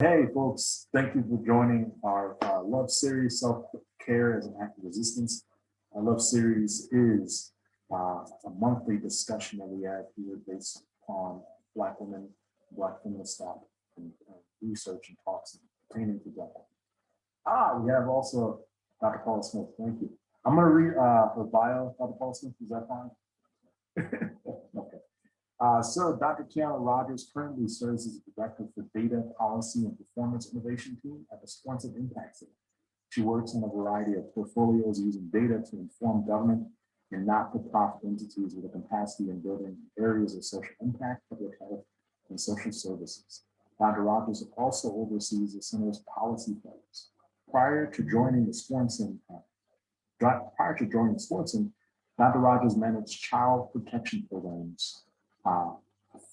Hey, folks, thank you for joining our Love series, Self-Care as an Act of Resistance. Our Love series is a monthly discussion that we have here based upon Black women, Black feminist thought, and research and talks pertaining to Black women. We have also Dr. Paula Smith. Thank you. I'm going to read her bio, Dr. Paula Smith. Is that fine? Okay. So Dr. Tiana Rogers currently serves as the Director for Data, Policy, and Performance Innovation Team at the Sponsored Impact Center. She works on a variety of portfolios using data to inform government and not-for-profit entities with a capacity in building areas of social impact, public health, and social services. Dr. Rogers also oversees the center's policy fellows. Prior to joining Swanson, Dr. Rogers managed child protection programs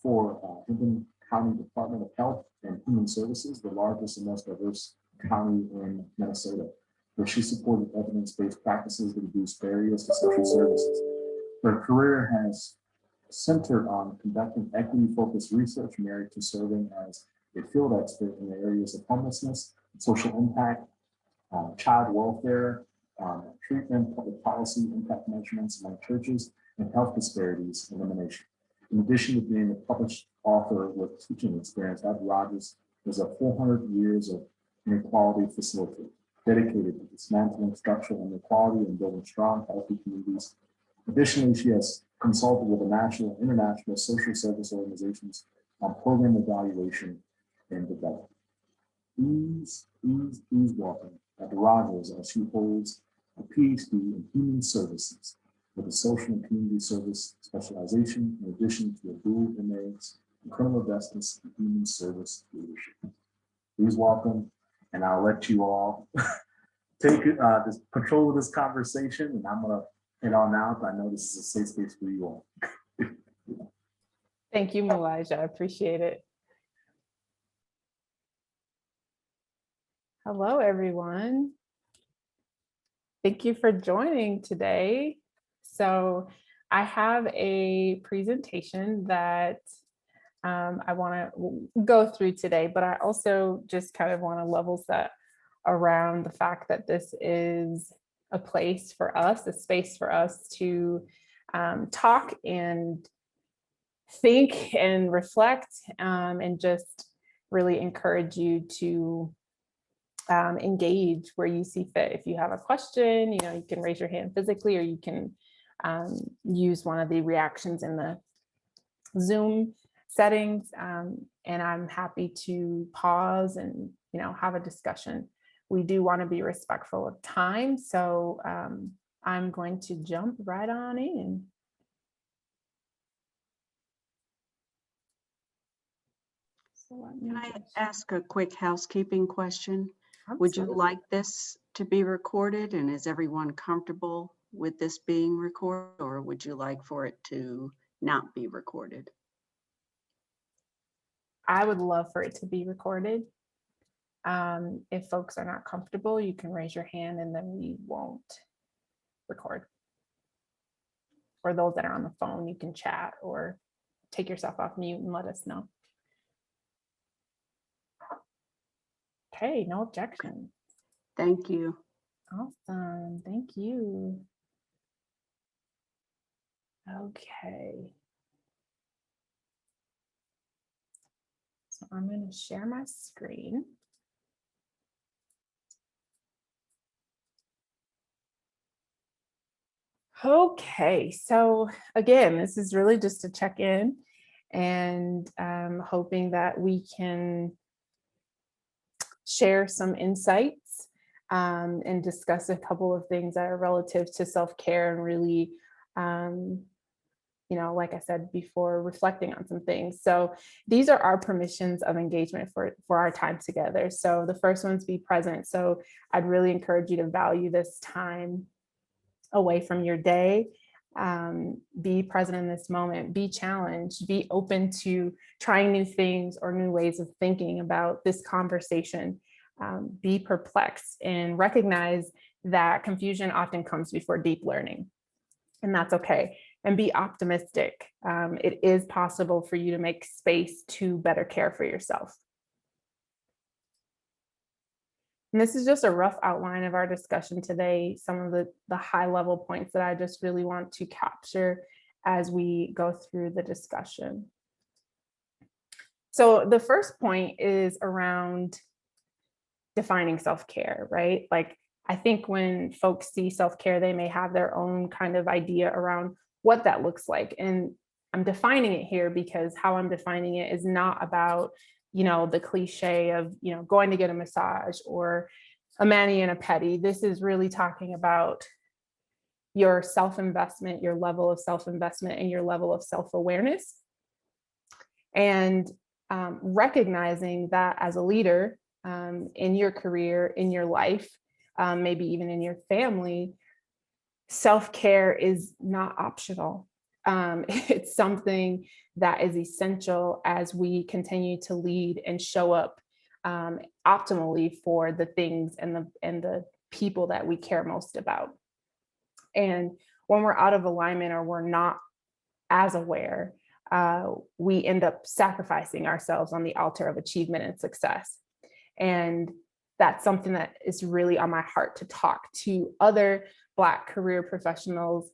for Hinton County Department of Health and Human Services, the largest and most diverse county in Minnesota, where she supported evidence-based practices that reduce barriers to social services. Her career has centered on conducting equity-focused research married to serving as a field expert in the areas of homelessness, social impact, child welfare, treatment, public policy, impact measurements among churches, and health disparities elimination. In addition to being a published author with teaching experience, Dr. Rogers is a 400 years of inequality facilitator, dedicated to dismantling structural inequality and building strong, healthy communities. Additionally, she has consulted with the national and international social service organizations on program evaluation and development. Please welcome Dr. Rogers as she holds a PhD in Human Services with a social and community service specialization, in addition to a dual MAs in criminal justice and human service leadership. Please welcome, and I'll let you all take this control of this conversation, and I'm gonna head on out. I know this is a safe space for you all. Thank you, Elijah. I appreciate it. Hello, everyone. Thank you for joining today. So I have a presentation that I want to go through today, but I also just kind of want to level set around the fact that this is a place for us, a space for us to talk and think and reflect and just really encourage you to engage where you see fit. If you have a question, you can raise your hand physically, or you can use one of the reactions in the Zoom settings. And I'm happy to pause and, have a discussion. We do want to be respectful of time. So I'm going to jump right on in. So Can I ask a quick housekeeping question? Absolutely. Would you like this to be recorded, and is everyone comfortable with this being recorded, or would you like for it to not be recorded? I would love for it to be recorded. If folks are not comfortable, you can raise your hand and then we won't record. For those that are on the phone, you can chat or take yourself off mute and let us know. Okay, no objection. Thank you. Awesome, thank you. Okay. So I'm going to share my screen. Okay, so again, this is really just to check in, and I'm hoping that we can share some insights and discuss a couple of things that are relative to self-care and really, like I said before, reflecting on some things. So these are our permissions of engagement for our time together. So the first one's be present. So I'd really encourage you to value this time away from your day. Be present in this moment, be challenged, be open to trying new things or new ways of thinking about this conversation. Be perplexed and recognize that confusion often comes before deep learning, and that's okay. And be optimistic. It is possible for you to make space to better care for yourself. And this is just a rough outline of our discussion today, some of the high level points that I just really want to capture as we go through the discussion. So the first point is around defining self-care, right? Like, I think when folks see self-care, they may have their own kind of idea around what that looks like. And I'm defining it here because how I'm defining it is not about, the cliche of, going to get a massage or a mani and a pedi. This is really talking about your self-investment, your level of self-investment, and your level of self-awareness. And recognizing that as a leader in your career, in your life, maybe even in your family, self-care is not optional. It's something that is essential as we continue to lead and show up optimally for the things and the people that we care most about. And when we're out of alignment or we're not as aware, we end up sacrificing ourselves on the altar of achievement and success. And that's something that is really on my heart to talk to other Black career professionals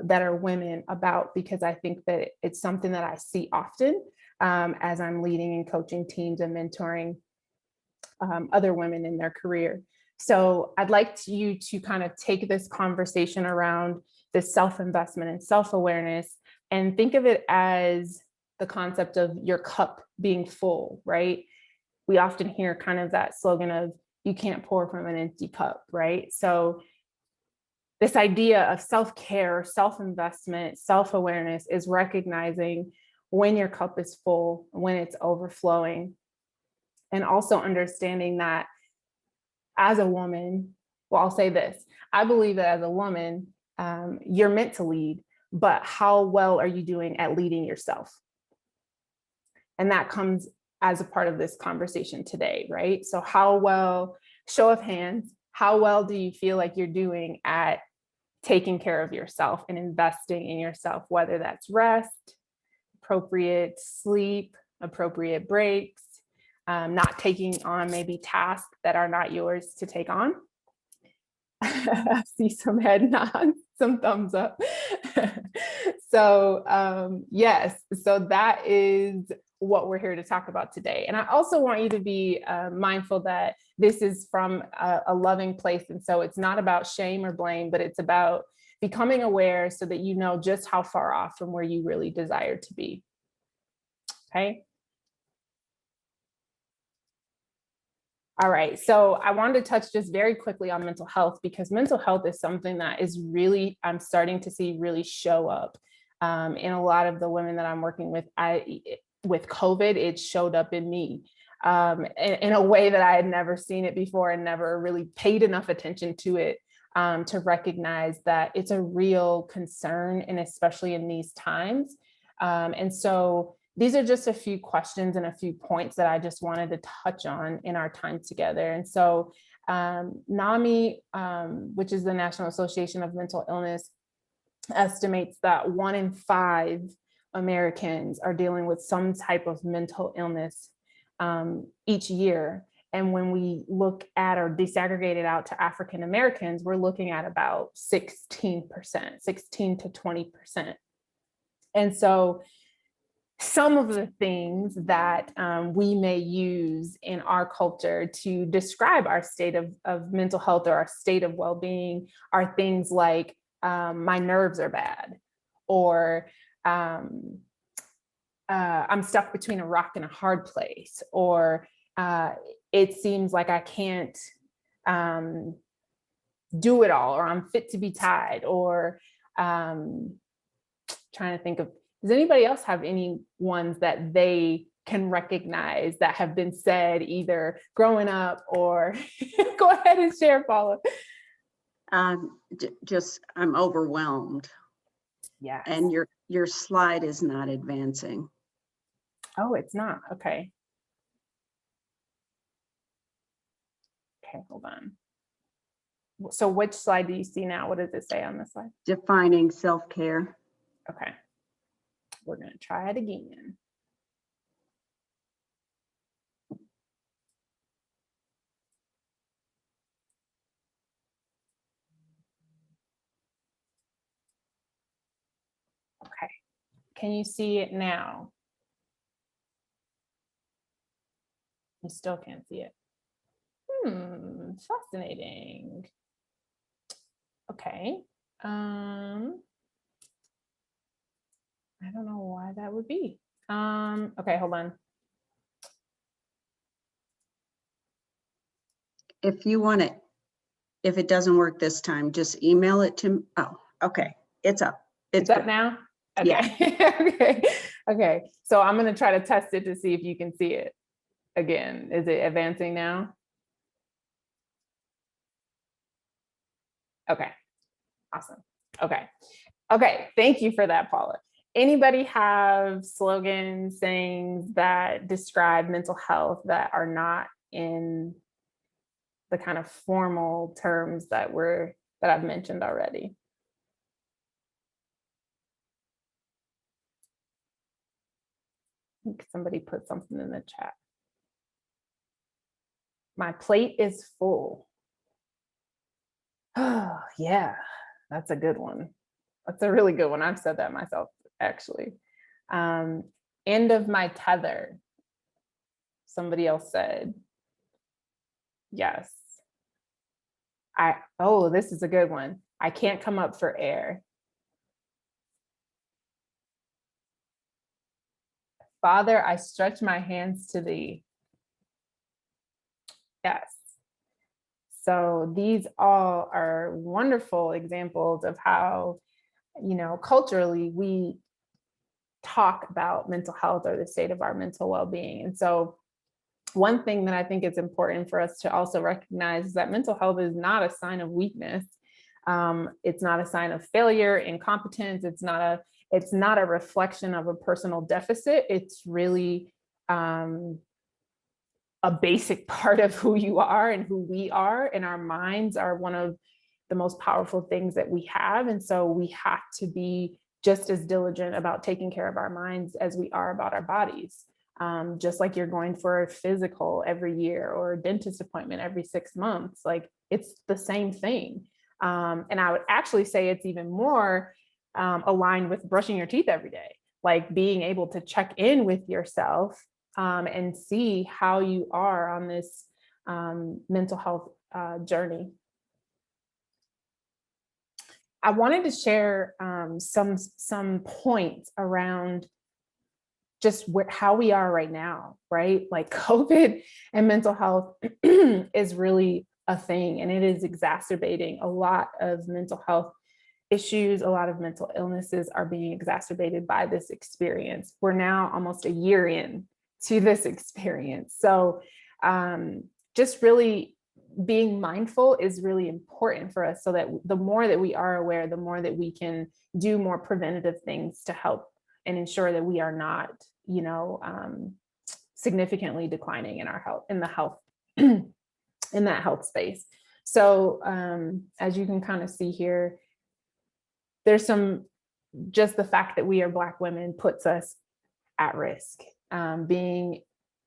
that are women about, because I think that it's something that I see often as I'm leading and coaching teams and mentoring other women in their career. So I'd like you to kind of take this conversation around this self-investment and self-awareness and think of it as the concept of your cup being full, right? We often hear kind of that slogan of you can't pour from an empty cup, right? So this idea of self-care, self-investment, self-awareness is recognizing when your cup is full, when it's overflowing, and also understanding that as a woman, well, I'll say this, I believe that as a woman, you're meant to lead, but how well are you doing at leading yourself? And that comes as a part of this conversation today, right? So how well, show of hands, how well do you feel like you're doing at taking care of yourself and investing in yourself, whether that's rest, appropriate sleep, appropriate breaks, not taking on maybe tasks that are not yours to take on. I see some head nods, some thumbs up. So yes, so that is what we're here to talk about today. And I also want you to be mindful that this is from a loving place. And so it's not about shame or blame, but it's about becoming aware so that you know just how far off from where you really desire to be. Okay. All right, so I wanted to touch just very quickly on mental health, because mental health is something that is really, I'm starting to see really show up in a lot of the women that I'm working with. With COVID, it showed up in me in a way that I had never seen it before and never really paid enough attention to it to recognize that it's a real concern, and especially in these times. And so these are just a few questions and a few points that I just wanted to touch on in our time together. And so NAMI, which is the National Association of Mental Illness, estimates that 1 in 5 Americans are dealing with some type of mental illness each year. And when we look at or disaggregate it out to African Americans, we're looking at about 16%, 16 to 20%. And so some of the things that we may use in our culture to describe our state of mental health or our state of well-being are things like my nerves are bad, or I'm stuck between a rock and a hard place, or it seems like I can't do it all, or I'm fit to be tied, or trying to think of, does anybody else have any ones that they can recognize that have been said either growing up or go ahead and share, Paula. Just, I'm overwhelmed. Yeah. And your slide is not advancing. Oh, it's not. Okay. Okay, hold on. So which slide do you see now? What does it say on this slide? Defining self-care. Okay. We're going to try it again. Can you see it now? You still can't see it. Fascinating. Okay. I don't know why that would be. Okay, hold on. If you want it, if it doesn't work this time, just email it to, oh, okay, it's up. It's up good. now? Yeah. Okay. Okay. So I'm going to try to test it to see if you can see it again. Is it advancing now? Okay. Awesome. Okay. Okay. Thank you for that, Paula. Anybody have slogans, sayings that describe mental health that are not in the kind of formal terms that I've mentioned already? I think somebody put something in the chat. My plate is full. Oh, yeah, that's a good one. That's a really good one. I've said that myself, actually. End of my tether. Somebody else said. Yes. Oh, this is a good one. I can't come up for air. Father, I stretch my hands to thee. Yes. So these all are wonderful examples of how, culturally we talk about mental health or the state of our mental well-being. And so one thing that I think is important for us to also recognize is that mental health is not a sign of weakness. It's not a sign of failure, incompetence. It's not a reflection of a personal deficit. It's really a basic part of who you are and who we are, and our minds are one of the most powerful things that we have. And so we have to be just as diligent about taking care of our minds as we are about our bodies. Just like you're going for a physical every year or a dentist appointment every 6 months, like it's the same thing. And I would actually say it's even more aligned with brushing your teeth every day, like being able to check in with yourself and see how you are on this mental health journey. I wanted to share some points around just how we are right now, right? Like COVID and mental health is really a thing, and it is exacerbating a lot of mental health issues. A lot of mental illnesses are being exacerbated by this experience. We're now almost a year in to this experience. So just really being mindful is really important for us, so that the more that we are aware, the more that we can do more preventative things to help and ensure that we are not, significantly declining in our health, in the health, in that health space. So as you can kind of see here, there's just the fact that we are Black women puts us at risk, being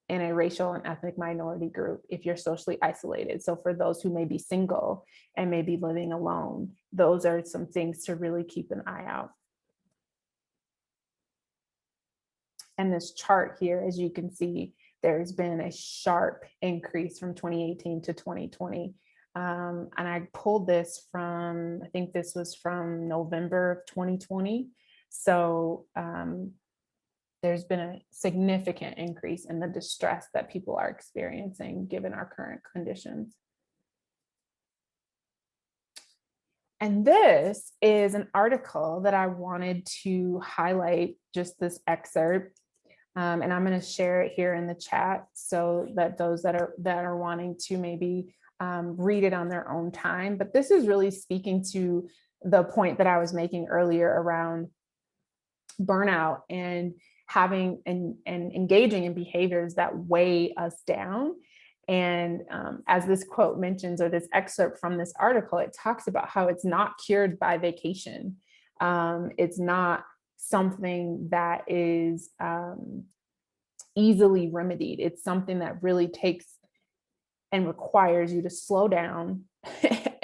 in a racial and ethnic minority group, if you're socially isolated. So for those who may be single and may be living alone, those are some things to really keep an eye out. And this chart here, as you can see, there's been a sharp increase from 2018 to 2020. And I pulled this from, I think this was from November of 2020. So there's been a significant increase in the distress that people are experiencing given our current conditions. And this is an article that I wanted to highlight, just this excerpt. And I'm going to share it here in the chat so that those that are wanting to maybe read it on their own time. But this is really speaking to the point that I was making earlier around burnout and having and engaging in behaviors that weigh us down. And as this quote mentions, or this excerpt from this article, it talks about how it's not cured by vacation. It's not something that is easily remedied. It's something that really takes and requires you to slow down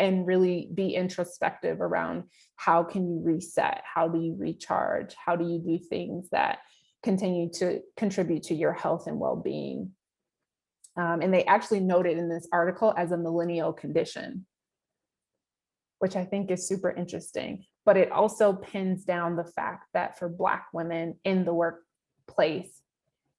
and really be introspective around how can you reset? How do you recharge? How do you do things that continue to contribute to your health and well-being? And they actually noted in this article as a millennial condition, which I think is super interesting. But it also pins down the fact that for Black women in the workplace,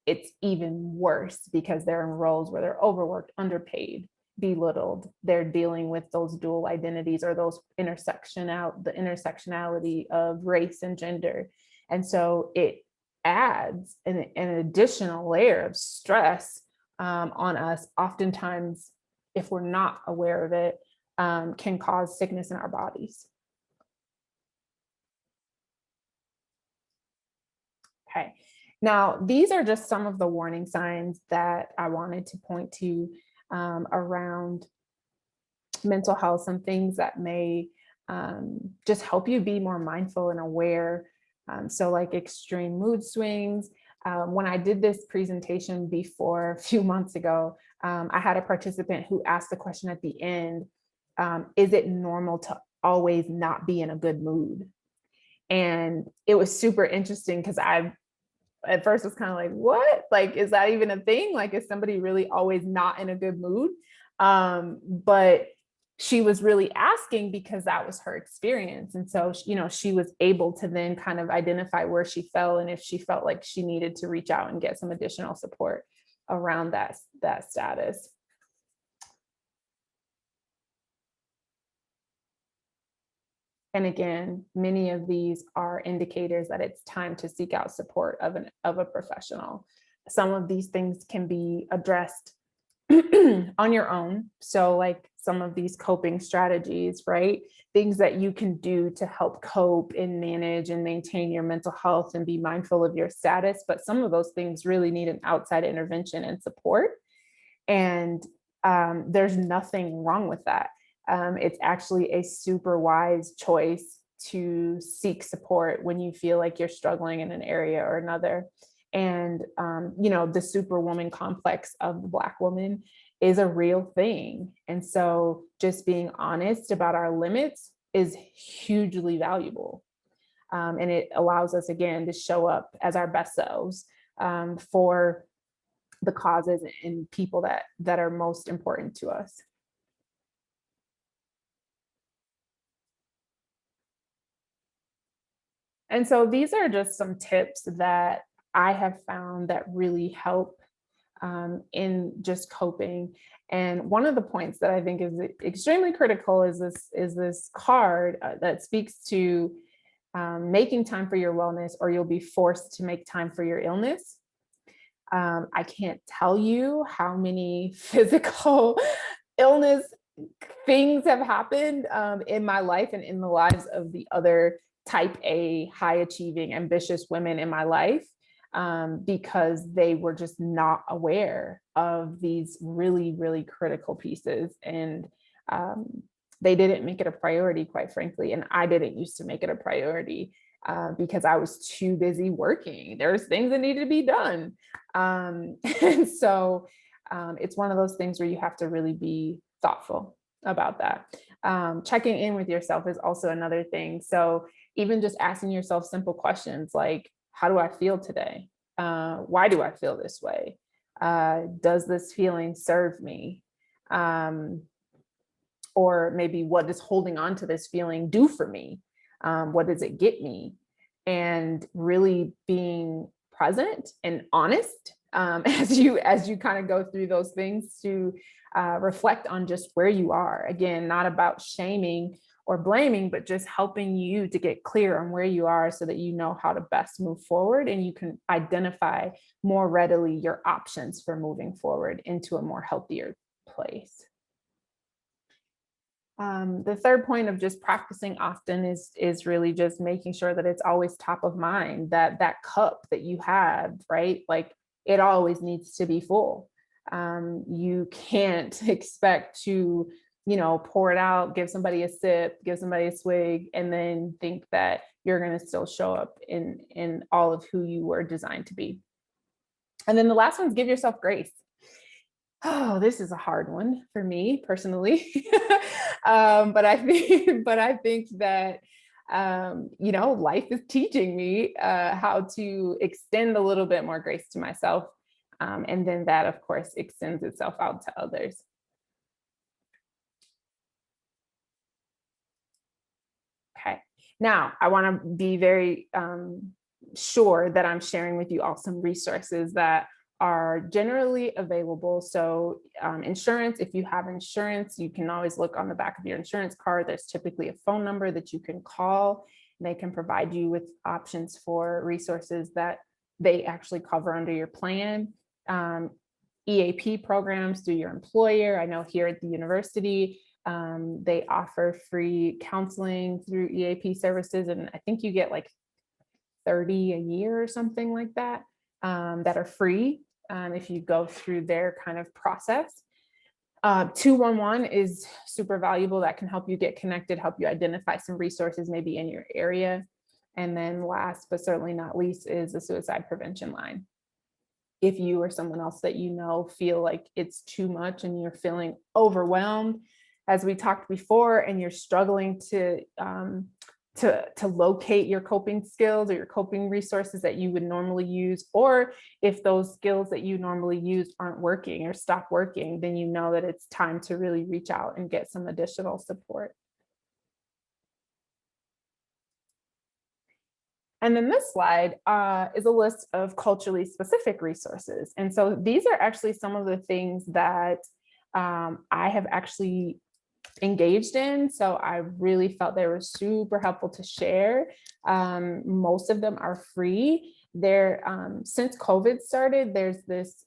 it's even worse because they're in roles where they're overworked, underpaid, belittled. They're dealing with those dual identities or those the intersectionality of race and gender. And so it adds an additional layer of stress on us. Oftentimes, if we're not aware of it, can cause sickness in our bodies. Okay. Now, these are just some of the warning signs that I wanted to point to around mental health, some things that may just help you be more mindful and aware. So like extreme mood swings. When I did this presentation before a few months ago, I had a participant who asked the question at the end, is it normal to always not be in a good mood? And it was super interesting because I at first was kind of like, what? Like, is that even a thing? Like, is somebody really always not in a good mood? But she was really asking because that was her experience. And so, she was able to then kind of identify where she fell and if she felt like she needed to reach out and get some additional support around that status. And again, many of these are indicators that it's time to seek out support of a professional. Some of these things can be addressed on your own. So like some of these coping strategies, right? Things that you can do to help cope and manage and maintain your mental health and be mindful of your status. But some of those things really need an outside intervention and support. And there's nothing wrong with that. It's actually a super wise choice to seek support when you feel like you're struggling in an area or another. And, the superwoman complex of the Black woman is a real thing. And so just being honest about our limits is hugely valuable. And it allows us, again, to show up as our best selves for the causes and people that are most important to us. And so these are just some tips that I have found that really help in just coping. And one of the points that I think is extremely critical is this card that speaks to making time for your wellness, or you'll be forced to make time for your illness. I can't tell you how many physical illness things have happened in my life and in the lives of the other type A, high achieving, ambitious women in my life, because they were just not aware of these really, really critical pieces. And they didn't make it a priority, quite frankly. And I didn't used to make it a priority because I was too busy working. There's things that needed to be done. And so it's one of those things where you have to really be thoughtful about that. Checking in with yourself is also another thing. So even just asking yourself simple questions like, how do I feel today? Why do I feel this way? Does this feeling serve me? Or maybe what does holding on to this feeling do for me? What does it get me? And really being present and honest as you kind of go through those things to reflect on just where you are. Again, not about shaming or blaming, but just helping you to get clear on where you are so that you know how to best move forward and you can identify more readily your options for moving forward into a more healthier place. The third point of just practicing often is really just making sure that it's always top of mind, that cup that you have, right? Like it always needs to be full. You can't expect to, pour it out, give somebody a sip, give somebody a swig, and then think that you're going to still show up in all of who you were designed to be. And then the last one is give yourself grace. Oh, this is a hard one for me personally. But I think that life is teaching me how to extend a little bit more grace to myself. And then that, of course, extends itself out to others. Okay. Now, I want to be very sure that I'm sharing with you all some resources that are generally available. So insurance, if you have insurance, you can always look on the back of your insurance card. There's typically a phone number that you can call, and they can provide you with options for resources that they actually cover under your plan. EAP programs through your employer. I know here at the university, they offer free counseling through EAP services, and I think you get like 30 a year or something like that, that are free if you go through their kind of process. 211 is super valuable. That can help you get connected, help you identify some resources maybe in your area. And then last but certainly not least is the suicide prevention line. If you or someone else that you know feel like it's too much and you're feeling overwhelmed, as we talked before, and you're struggling to locate your coping skills or your coping resources that you would normally use, or if those skills that you normally use aren't working or stop working, then you know that it's time to really reach out and get some additional support. And then this slide is a list of culturally specific resources. And so these are actually some of the things that I have actually engaged in. So I really felt they were super helpful to share. Most of them are free. Since COVID started, there's this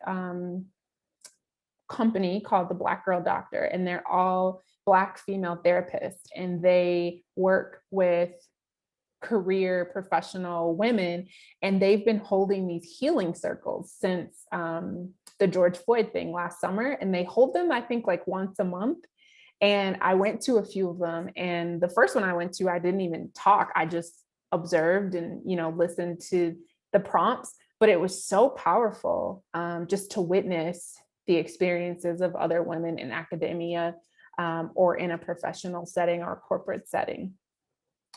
company called the Black Girl Doctor, and they're all Black female therapists, and they work with career professional women, and they've been holding these healing circles since the George Floyd thing last summer, and they hold them, I think, like once a month. And I went to a few of them, and the first one I went to, I didn't even talk. I just observed and listened to the prompts, but it was so powerful just to witness the experiences of other women in academia or in a professional setting or a corporate setting.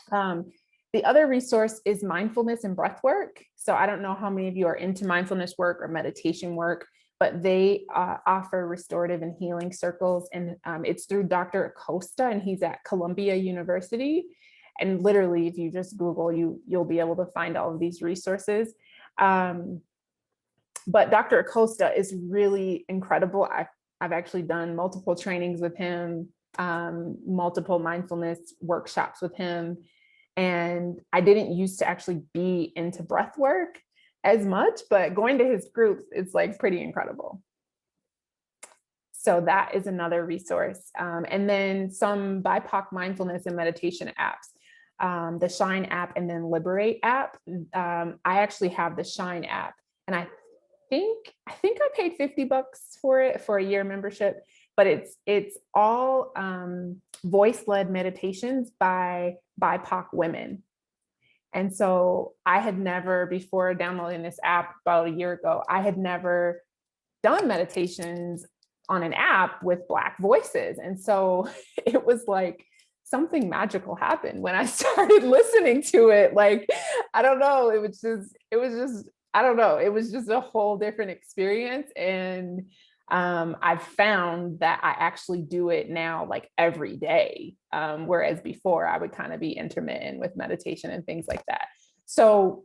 The other resource is mindfulness and breath work. So I don't know how many of you are into mindfulness work or meditation work, but they offer restorative and healing circles. And it's through Dr. Acosta, and he's at Columbia University. And literally, if you just Google, you'll be able to find all of these resources. But Dr. Acosta is really incredible. I've actually done multiple trainings with him, multiple mindfulness workshops with him. And I didn't used to actually be into breath work as much, but going to his groups, it's like pretty incredible. So that is another resource. And then some BIPOC mindfulness and meditation apps, the Shine app and then Liberate app. I actually have the Shine app, and I think I paid $50 for it for a year membership, but it's all voice-led meditations by BIPOC women. And so I had never, before downloading this app about a year ago, I had never done meditations on an app with Black voices. And so it was like something magical happened when I started listening to it. Like, I don't know, it was just a whole different experience. And I've found that I actually do it now like every day. Whereas before I would kind of be intermittent with meditation and things like that. So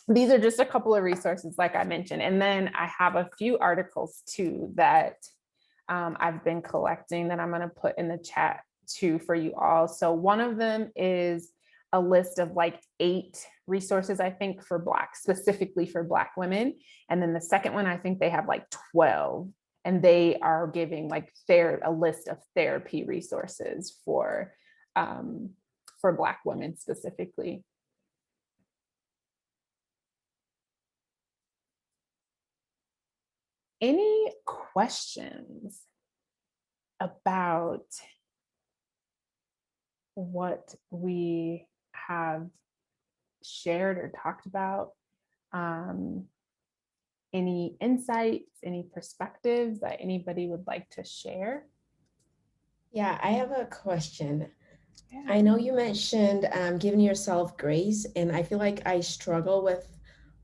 these are just a couple of resources, like I mentioned. And then I have a few articles too that I've been collecting that I'm going to put in the chat too for you all. So one of them is a list of like 8 resources, I think, specifically for Black women. And then the second one, I think they have like 12, and they are giving like a list of therapy resources for Black women specifically. Any questions about what we have shared or talked about? any insights, any perspectives that anybody would like to share? Yeah, I have a question. Yeah. I know you mentioned giving yourself grace, and I feel like I struggle with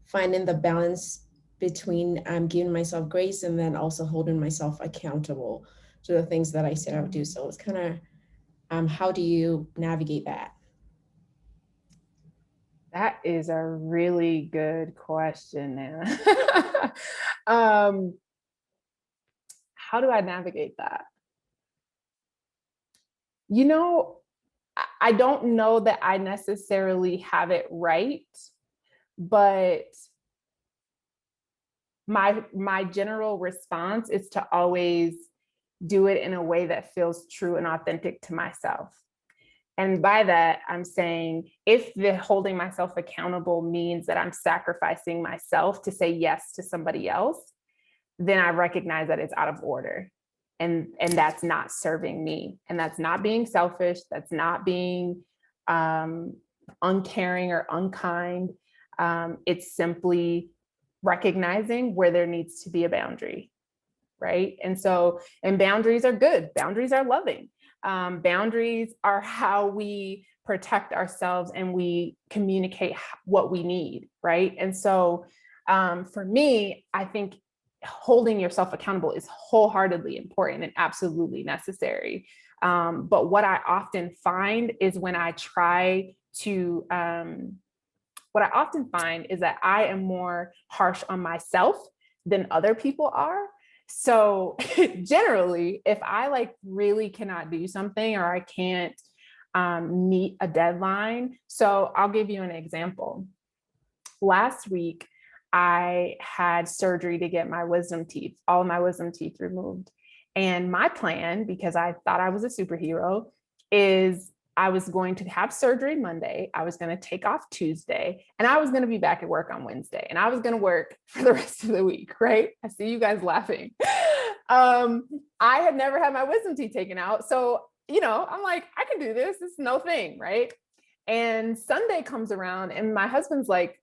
finding the balance between giving myself grace and then also holding myself accountable to the things that I said I would do. So it's kind of, how do you navigate that? That is a really good question, Nana. How do I navigate that? You know, I don't know that I necessarily have it right, but my general response is to always do it in a way that feels true and authentic to myself. And by that, I'm saying if the holding myself accountable means that I'm sacrificing myself to say yes to somebody else, then I recognize that it's out of order. And that's not serving me. And that's not being selfish. That's not being uncaring or unkind. It's simply recognizing where there needs to be a boundary, right? And boundaries are good. Boundaries are loving. Boundaries are how we protect ourselves and we communicate what we need, right? And so for me, I think holding yourself accountable is wholeheartedly important and absolutely necessary. But what I often find is when I try to, what I often find is that I am more harsh on myself than other people are. So generally, if I like really cannot do something or I can't meet a deadline. So I'll give you an example. Last week, I had surgery to get my wisdom teeth, all of my wisdom teeth removed. And my plan, because I thought I was a superhero, is I was going to have surgery Monday. I was going to take off Tuesday, and I was going to be back at work on Wednesday, and I was going to work for the rest of the week, right? I see you guys laughing. I had never had my wisdom teeth taken out. So, I'm like, I can do this. It's no thing, right? And Sunday comes around and my husband's like,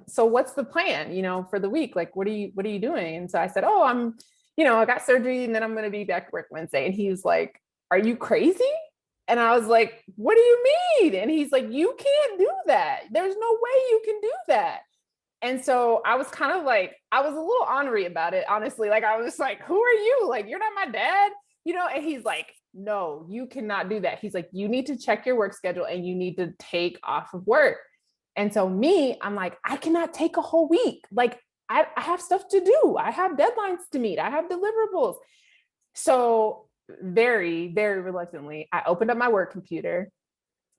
so what's the plan, for the week? Like, what are you doing? And so I said, oh, I got surgery and then I'm going to be back at work Wednesday. And he's like, are you crazy? And I was like, what do you mean? And he's like, you can't do that. There's no way you can do that. And so I was kind of like, I was a little ornery about it, honestly. Like, I was like, who are you? Like, you're not my dad, and he's like, no, you cannot do that. He's like, you need to check your work schedule and you need to take off of work. And so I'm like, I cannot take a whole week. Like, I have stuff to do. I have deadlines to meet. I have deliverables. So very, very reluctantly, I opened up my work computer.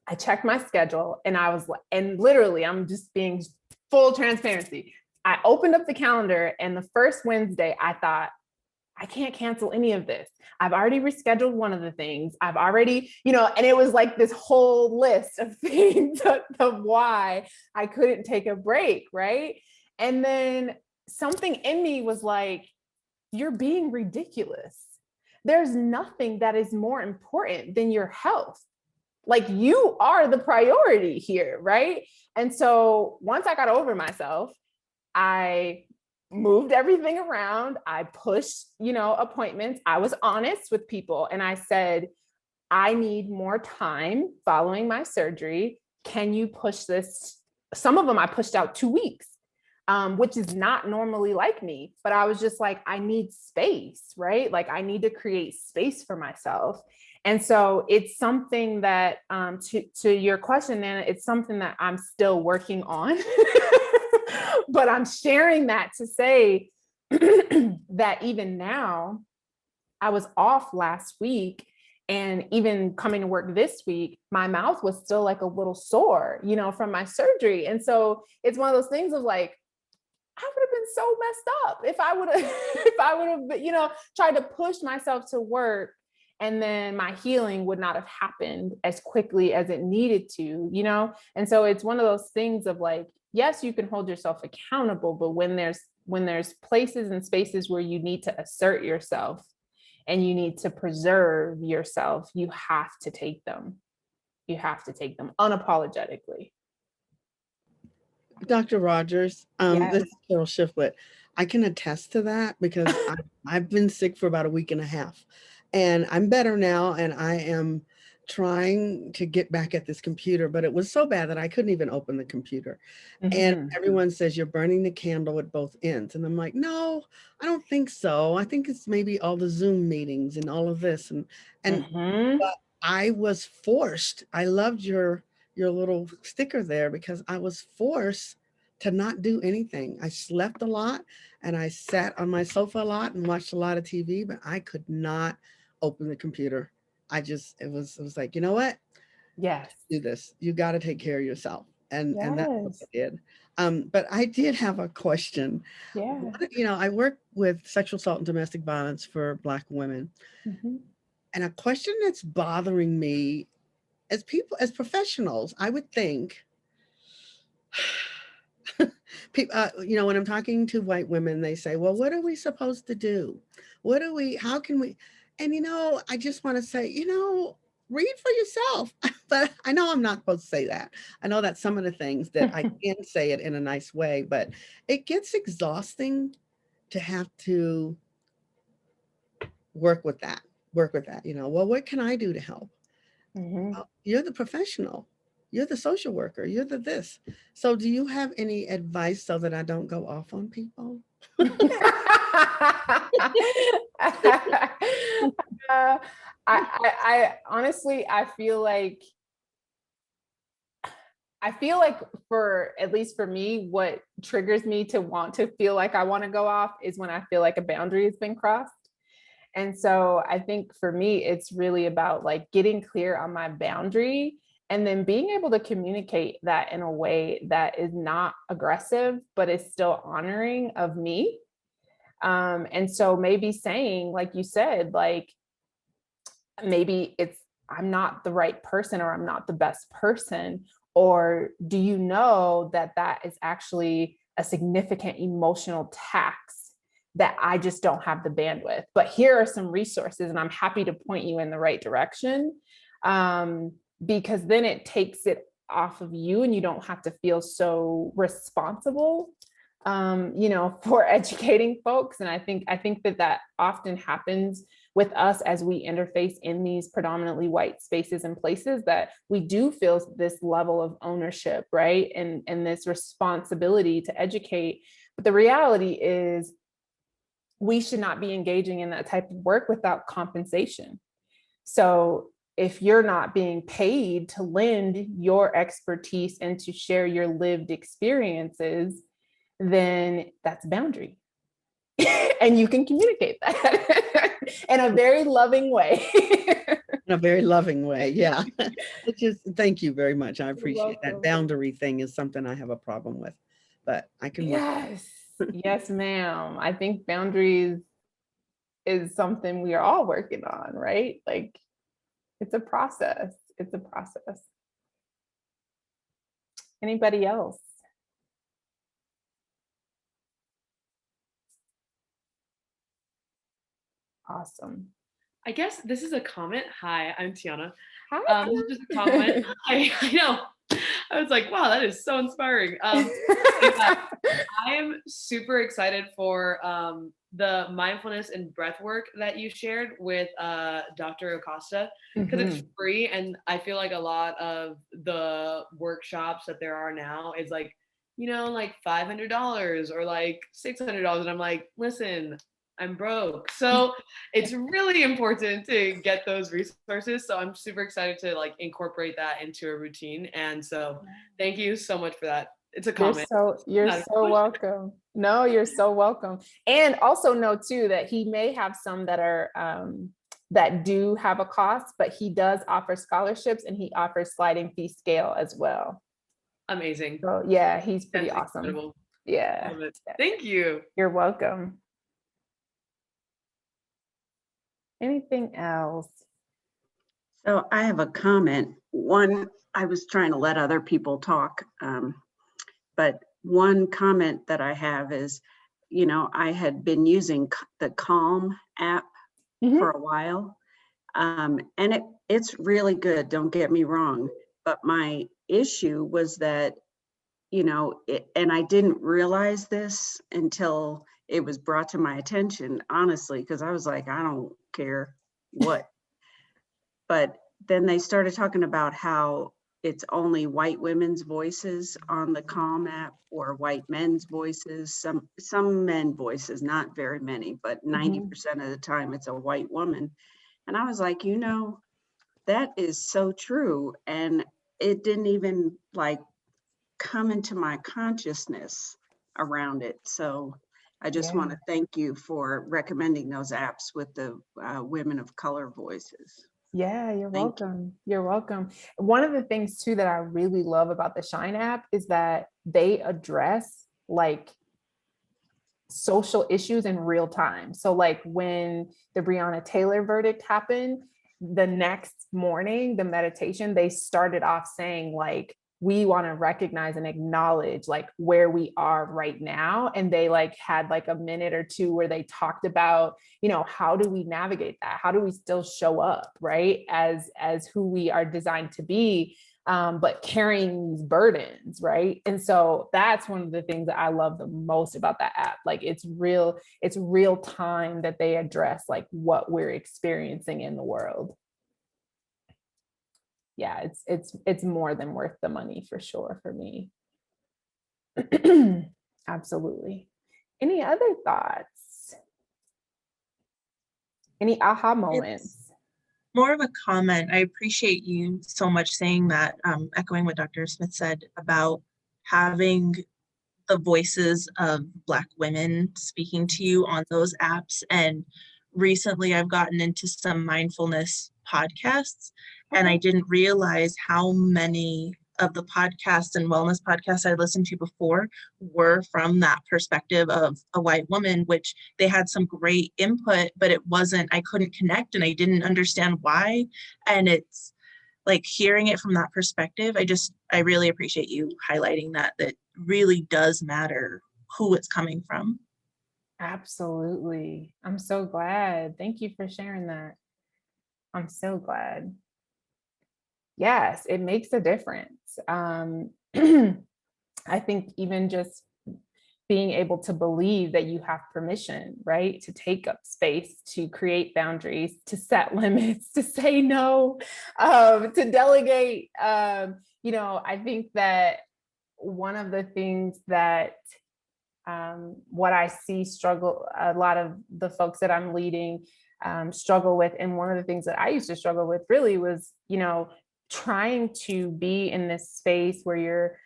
I checked my schedule and I was like, and literally, I'm just being full transparency. I opened up the calendar and the first Wednesday, I thought, I can't cancel any of this. I've already rescheduled one of the things. I've already, and it was like this whole list of things of why I couldn't take a break, right? And then something in me was like, you're being ridiculous. There's nothing that is more important than your health. Like, you are the priority here, right? And so once I got over myself, I moved everything around. I pushed, appointments. I was honest with people. And I said, I need more time following my surgery. Can you push this? Some of them I pushed out 2 weeks, which is not normally like me, but I was just like, I need space, right? Like, I need to create space for myself. And so it's something that, to your question, Nana, it's something that I'm still working on. But I'm sharing that to say that even now, I was off last week, and even coming to work this week, my mouth was still like a little sore, from my surgery. And so it's one of those things of like, I would have been so messed up if I would have, tried to push myself to work, and then my healing would not have happened as quickly as it needed to, And so it's one of those things of like, yes, you can hold yourself accountable, but when there's places and spaces where you need to assert yourself and you need to preserve yourself, you have to take them. You have to take them unapologetically. Dr. Rogers, Yes. this is Carol Shiflett. I can attest to that because I've been sick for about a week and a half, and I'm better now, and I am trying to get back at this computer, but it was so bad that I couldn't even open the computer. And Mhm. everyone says you're burning the candle at both ends. And I'm like, no, I don't think so. I think it's maybe all the Zoom meetings and all of this. And Mhm. but I was forced. I loved your little sticker there because I was forced to not do anything. I slept a lot and I sat on my sofa a lot and watched a lot of TV, but I could not open the computer. It was like, you know what? Yes. Do this. You got to take care of yourself. And that's what I Yes. did. But I did have a question. Yeah. I work with sexual assault and domestic violence for Black women. Mhm. And a question that's bothering me as professionals, I would think, when I'm talking to white women, they say, well, what are we supposed to do? How can we? And, I just want to say, read for yourself. But I know I'm not supposed to say that. I know that some of the things that I can say it in a nice way, but it gets exhausting to have to work with that. Well, what can I do to help? Mhm. You're the professional. You're the social worker. You're the this. So do you have any advice so that I don't go off on people? I honestly, I feel like for at least for me, what triggers me to want to feel like I want to go off is when I feel like a boundary has been crossed. And so I think for me, it's really about like getting clear on my boundary and then being able to communicate that in a way that is not aggressive, but is still honoring of me. And so maybe saying, like you said, like maybe it's I'm not the right person or I'm not the best person. Or do you know that that is actually a significant emotional tax that I just don't have the bandwidth? But here are some resources, and I'm happy to point you in the right direction, because then it takes it off of you and you don't have to feel so responsible for educating folks. And I think that often happens with us as we interface in these predominantly white spaces and places, that we do feel this level of ownership, right? And this responsibility to educate. But the reality is we should not be engaging in that type of work without compensation. So if you're not being paid to lend your expertise and to share your lived experiences, then that's a boundary. And you can communicate that in a very loving way. In a very loving way. Yeah. Thank you very much. I appreciate that. Welcome. Boundary thing is something I have a problem with, but I can work. Yes. Yes, ma'am. I think boundaries is something we are all working on, right? Like it's a process. It's a process. Anybody else? Awesome. I guess this is a comment. Hi, I'm Tiana. Hi. This is just a comment. I know. I was like, wow, that is so inspiring. Yeah, I am super excited for the mindfulness and breath work that you shared with Dr. Acosta, because it's free. And I feel like a lot of the workshops that there are now is like, like $500 or like $600. And I'm like, listen, I'm broke. So it's really important to get those resources. So I'm super excited to like incorporate that into a routine. And so thank you so much for that. It's a comment. You're so welcome. No, you're so welcome. And also know too that he may have some that are that do have a cost, but he does offer scholarships and he offers sliding fee scale as well. Amazing. So yeah, he's pretty That's awesome. incredible. Yeah. Thank you. You're welcome. Anything else? So I have a comment. One, I was trying to let other people talk, but one comment that I have is, I had been using the Calm app for a while, and it's really good, don't get me wrong, but my issue was that, and I didn't realize this until it was brought to my attention, honestly, because I was like, I don't care what. But then they started talking about how it's only white women's voices on the Calm app, or white men's voices, some men voices, not very many, but 90% of the time it's a white woman. And I was like, that is so true. And it didn't even like come into my consciousness around it. So I just want to thank you for recommending those apps with the women of color voices. Yeah, you're Thank you. welcome. You're welcome. One of the things too that I really love about the Shine app is that they address like social issues in real time. So like when the Breonna Taylor verdict happened, the next morning, the meditation, they started off saying like, we want to recognize and acknowledge like where we are right now. And they like had like a minute or two where they talked about, how do we navigate that? How do we still show up, right? As who we are designed to be, but carrying these burdens, right? And so that's one of the things that I love the most about that app. Like it's real time that they address like what we're experiencing in the world. Yeah, it's more than worth the money for sure for me. Absolutely. Any other thoughts? Any aha moments? It's more of a comment. I appreciate you so much saying that, echoing what Dr. Smith said about having the voices of Black women speaking to you on those apps. And recently I've gotten into some mindfulness podcasts, and I didn't realize how many of the podcasts and wellness podcasts I listened to before were from that perspective of a white woman, which they had some great input, but I couldn't connect and I didn't understand why. And it's like hearing it from that perspective, I really appreciate you highlighting that really does matter who it's coming from. Absolutely. I'm so glad. Thank you for sharing that. I'm so glad. Yes, it makes a difference. I think even just being able to believe that you have permission, right? To take up space, to create boundaries, to set limits, to say no, to delegate. I think that one of the things that what I see a lot of the folks that I'm leading struggle with, and one of the things that I used to struggle with really was, trying to be in this space where you're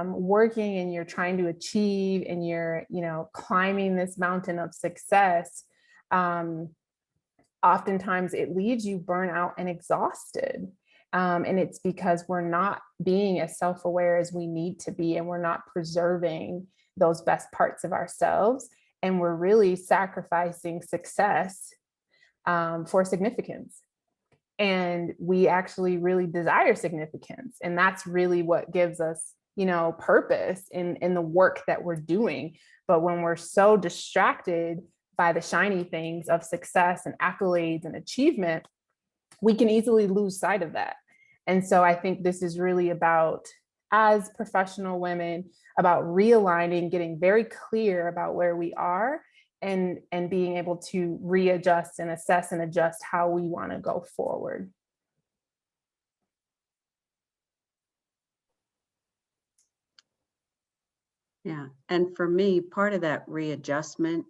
working and you're trying to achieve and you're, climbing this mountain of success. Oftentimes it leaves you burnt out and exhausted. And it's because we're not being as self-aware as we need to be, and we're not preserving those best parts of ourselves. And we're really sacrificing success for significance. And we actually really desire significance. And that's really what gives us, purpose in the work that we're doing. But when we're so distracted by the shiny things of success and accolades and achievement, we can easily lose sight of that. And so I think this is really about, as professional women, about realigning, getting very clear about where we are, and being able to readjust and assess and adjust how we want to go forward. Yeah. And for me, part of that readjustment,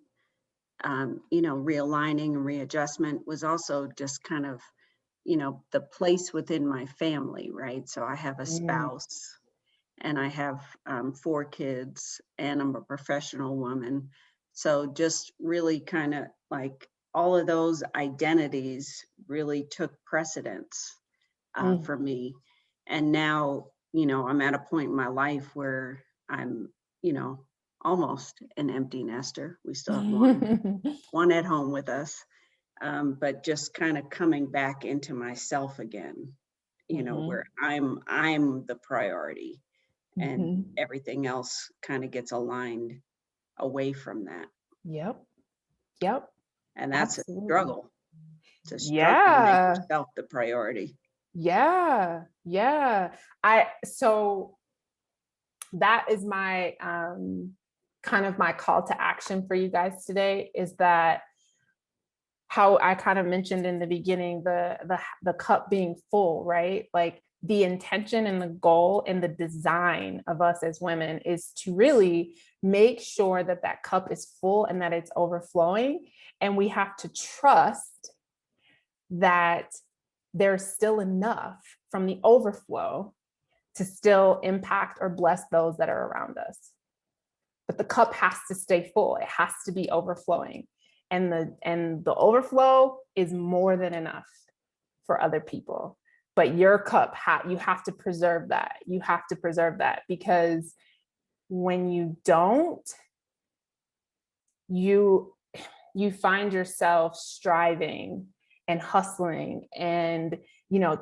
realigning and readjustment was also just kind of, the place within my family, right? So I have a spouse and I have 4 kids, and I'm a professional woman. So just really kind of like all of those identities really took precedence for me. And now, I'm at a point in my life where I'm, almost an empty nester. We still have one at home with us, but just kind of coming back into myself again, where I'm the priority, and everything else kind of gets aligned away from that. Yep. And that's Absolutely. a struggle. It's a struggle to make yourself the priority. Yeah. So that is my kind of my call to action for you guys today is that how I kind of mentioned in the beginning, the cup being full, right? Like the intention and the goal and the design of us as women is to really make sure that that cup is full and that it's overflowing. And we have to trust that there's still enough from the overflow to still impact or bless those that are around us. But the cup has to stay full. It has to be overflowing. And the overflow is more than enough for other people. But your cup, you have to preserve that. You have to preserve that, because when you don't, you find yourself striving and hustling and,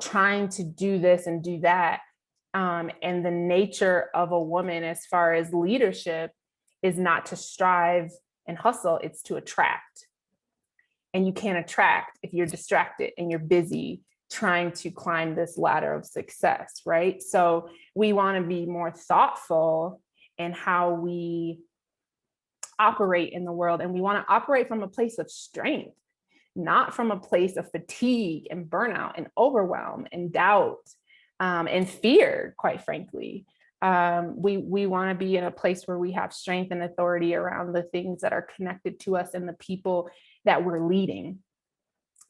trying to do this and do that. And the nature of a woman as far as leadership is not to strive and hustle, it's to attract. And you can't attract if you're distracted and you're busy trying to climb this ladder of success, right? So we want to be more thoughtful in how we operate in the world. And we want to operate from a place of strength, not from a place of fatigue and burnout and overwhelm and doubt and fear, quite frankly. We want to be in a place where we have strength and authority around the things that are connected to us and the people that we're leading.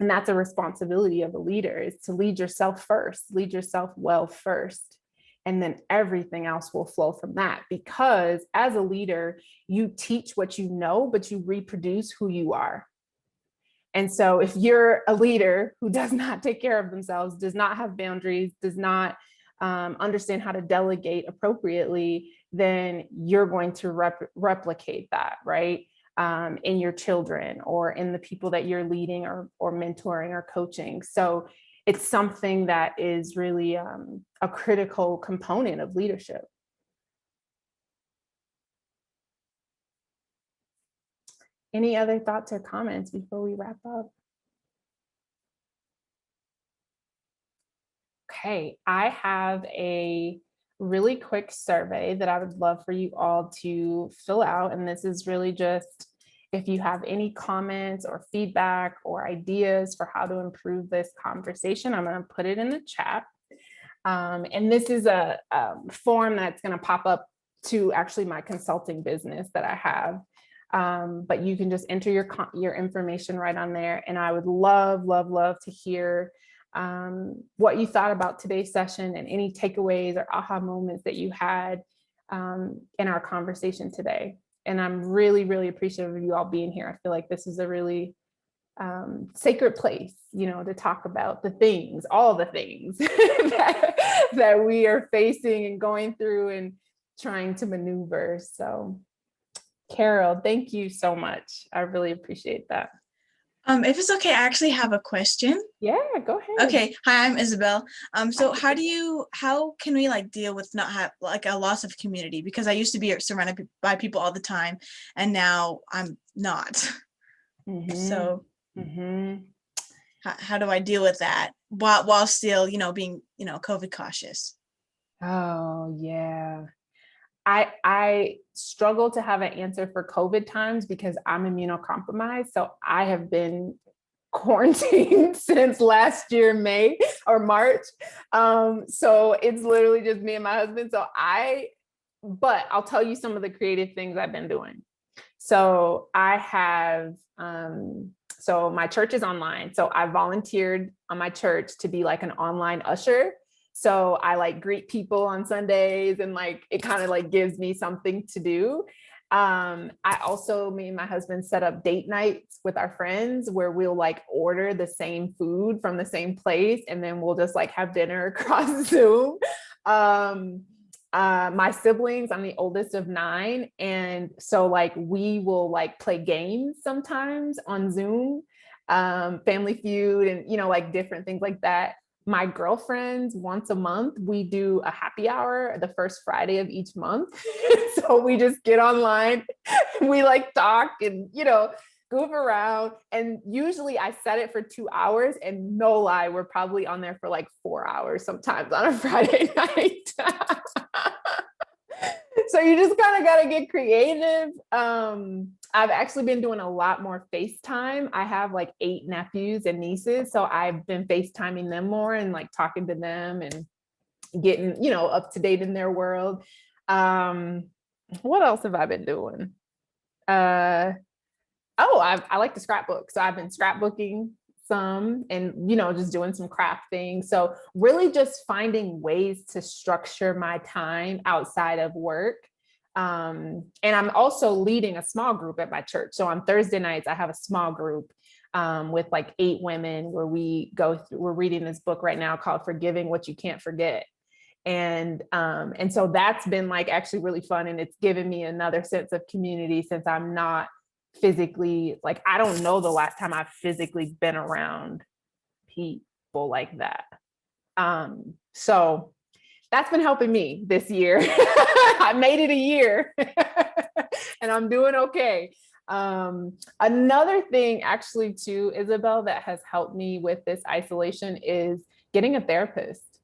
And that's a responsibility of a leader, is to lead yourself first, lead yourself well first. And then everything else will flow from that, because as a leader, you teach what you know, but you reproduce who you are. And so if you're a leader who does not take care of themselves, does not have boundaries, does not understand how to delegate appropriately, then you're going to replicate that, right? In your children or in the people that you're leading or mentoring or coaching. So it's something that is really a critical component of leadership. Any other thoughts or comments before we wrap up? Okay, I have a really quick survey that I would love for you all to fill out. And this is really just if you have any comments or feedback or ideas for how to improve this conversation. I'm going to put it in the chat. And this is a form that's going to pop up to actually my consulting business that I have. But you can just enter your information right on there. And I would love, love, love to hear what you thought about today's session and any takeaways or aha moments that you had in our conversation today. And I'm really, really appreciative of you all being here. I feel like this is a really sacred place, to talk about the things, all the things that we are facing and going through and trying to maneuver. So Carol, thank you so much. I really appreciate that. If it's okay, I actually have a question. Yeah, go ahead. Okay. Hi, I'm Isabel. So how can we deal with not have a loss of community? Because I used to be surrounded by people all the time, and now I'm not. Mm-hmm. So how do I deal with that while still, being, COVID cautious? Oh yeah. I struggle to have an answer for COVID times because I'm immunocompromised. So I have been quarantined since last year, May or March. So it's literally just me and my husband. But I'll tell you some of the creative things I've been doing. So I have, so my church is online. So I volunteered on my church to be like an online usher. So I greet people on Sundays and it kind of gives me something to do. I also, me and my husband set up date nights with our friends where we'll order the same food from the same place. And then we'll just have dinner across Zoom. My siblings, I'm the oldest of 9. And so we will play games sometimes on Zoom, Family Feud and, different things like that. My girlfriends, once a month, we do a happy hour the first Friday of each month. So we just get online, we talk and, goof around. And usually I set it for 2 hours, and no lie, we're probably on there for 4 hours sometimes on a Friday night. So you just kind of got to get creative. I've actually been doing a lot more FaceTime. I have like 8 nephews and nieces, so I've been FaceTiming them more and like talking to them and getting, up to date in their world. What else have I been doing? I like to scrapbook. So I've been scrapbooking some and, just doing some craft things. So really just finding ways to structure my time outside of work. And I'm also leading a small group at my church. So on Thursday nights, I have a small group with like 8 women where we're reading this book right now called Forgiving What You Can't Forget. And so that's been like actually really fun. And it's given me another sense of community since I'm not physically, like, I don't know the last time I've physically been around people like that. So that's been helping me this year. I made it a year and I'm doing okay. Another thing actually too, Isabel, that has helped me with this isolation is getting a therapist.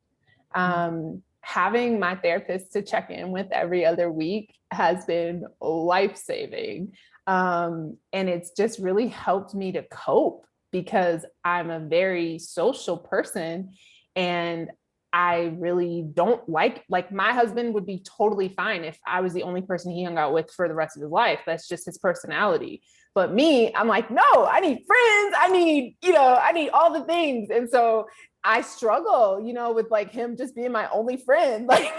Having my therapist to check in with every other week has been life-saving. And it's just really helped me to cope because I'm a very social person and I really don't like my husband would be totally fine if I was the only person he hung out with for the rest of his life. That's just his personality. But me, I'm like, no, I need friends. I need all the things. And so I struggle, with like him just being my only friend. Like,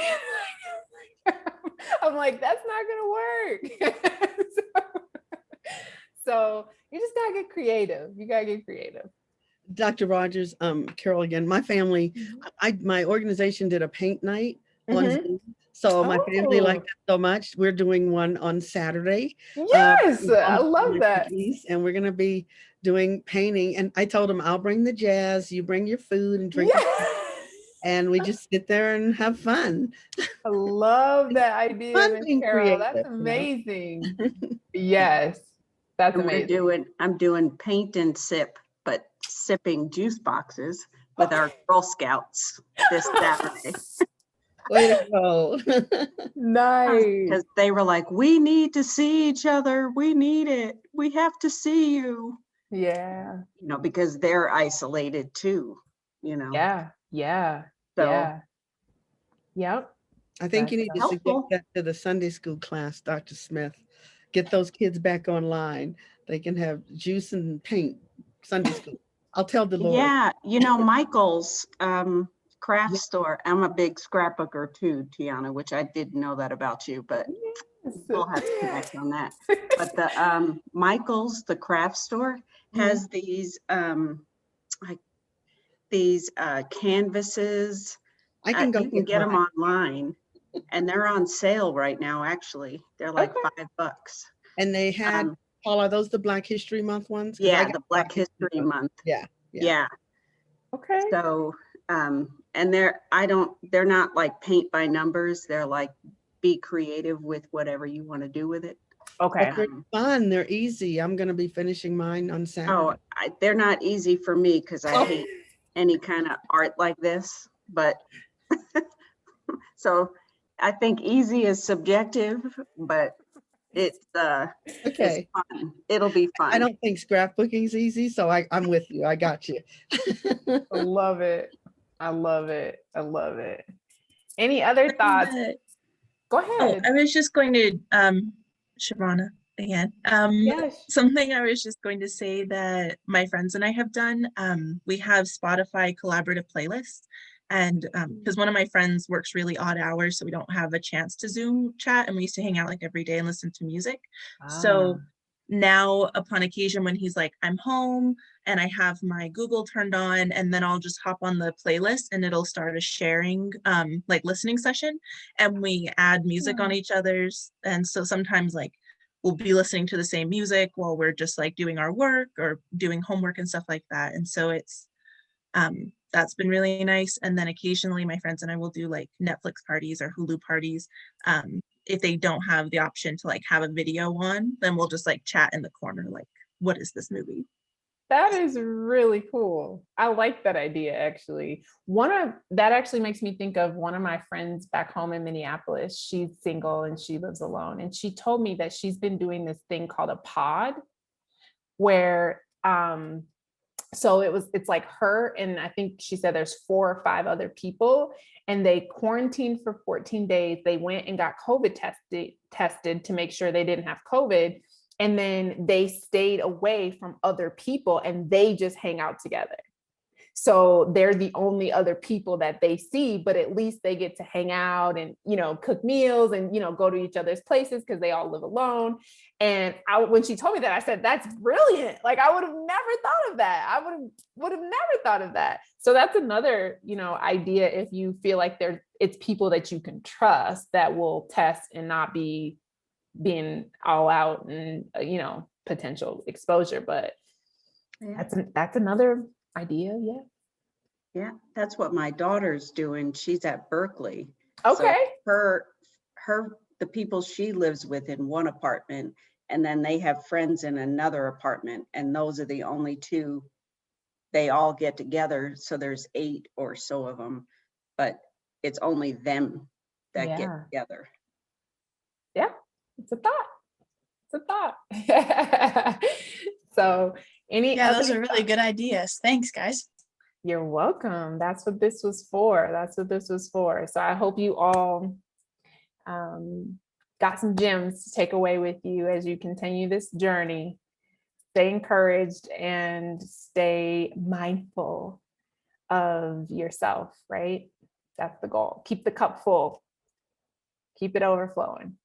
I'm like, that's not gonna work. So you just gotta get creative. You gotta get creative. Dr. Rogers, Carol again, my family, my organization did a paint night on Zoom. So my family liked it so much. We're doing one on Saturday. Yes, I love that. And we're going to be doing painting. And I told them, I'll bring the jazz, you bring your food and drink. And we just sit there and have fun. I love that idea, Miss Carol. That's amazing. Yes, that's amazing. I'm doing paint and sip, but sipping juice boxes with our Girl Scouts this Saturday. Way to go. Nice. Because they were like, we need to see each other. We need it. We have to see you. Yeah. Because they're isolated too, Yeah. So, yeah. Yep. I think you need to suggest that to the Sunday school class, Dr. Smith. Get those kids back online. They can have juice and paint Sunday school. I'll tell the Lord. Yeah, Michael's craft store. I'm a big scrapbooker too, Tiana, which I didn't know that about you, but we'll have to connect on that. But the Michael's, the craft store, has these canvases. I can go you can get them online, and they're on sale right now. Actually, they're like $5. And they had. Paul, are those the Black History Month ones? Yeah, the Black History Month. Yeah. Okay. So, and they're not like paint by numbers. They're like, be creative with whatever you want to do with it. Okay. They're fun. They're easy. I'm going to be finishing mine on Saturday. They're not easy for me because I hate any kind of art like this, but so I think easy is subjective, but it's okay. It's fun. It'll be fun. I don't think scrapbooking is easy, so I'm with you. I got you. I love it. Any other thoughts? Go ahead. I was just going to Shavana again. Yes. Something I was just going to say that my friends and I have done. We have Spotify collaborative playlists. And because one of my friends works really odd hours, so we don't have a chance to Zoom chat, and we used to hang out like every day and listen to music. So now upon occasion when he's like, I'm home and I have my Google turned on, and then I'll just hop on the playlist and it'll start a sharing like listening session, and we add music on each other's. And so sometimes like we'll be listening to the same music while we're just like doing our work or doing homework and stuff like that. And so it's that's been really nice. And then occasionally my friends and I will do like Netflix parties or Hulu parties. If they don't have the option to like have a video on, then we'll just like chat in the corner, like, what is this movie? That is really cool. I like that idea, actually. That actually makes me think of one of my friends back home in Minneapolis. She's single and she lives alone. And she told me that she's been doing this thing called a pod where so it's like her and I think she said there's 4 or 5 other people, and they quarantined for 14 days. They went and got COVID tested to make sure they didn't have COVID. And then they stayed away from other people and they just hang out together. So they're the only other people that they see, but at least they get to hang out and, cook meals and, go to each other's places because they all live alone. And when she told me that, I said, that's brilliant. Like, I would have never thought of that. I would have never thought of that. So that's another, idea. If you feel like it's people that you can trust that will test and not be being all out and, potential exposure, but Yeah. that's another idea. Yeah. Yeah, that's what my daughter's doing. She's at Berkeley. Okay. So the people she lives with in one apartment, and then they have friends in another apartment, and those are the only 2 they all get together. So there's 8 or so of them, but it's only them that get together. Yeah, it's a thought. It's a thought. So Yeah, those are really good ideas. Thanks, guys. You're welcome. That's what this was for. So I hope you all got some gems to take away with you as you continue this journey. Stay encouraged and stay mindful of yourself, right? That's the goal. Keep the cup full. Keep it overflowing.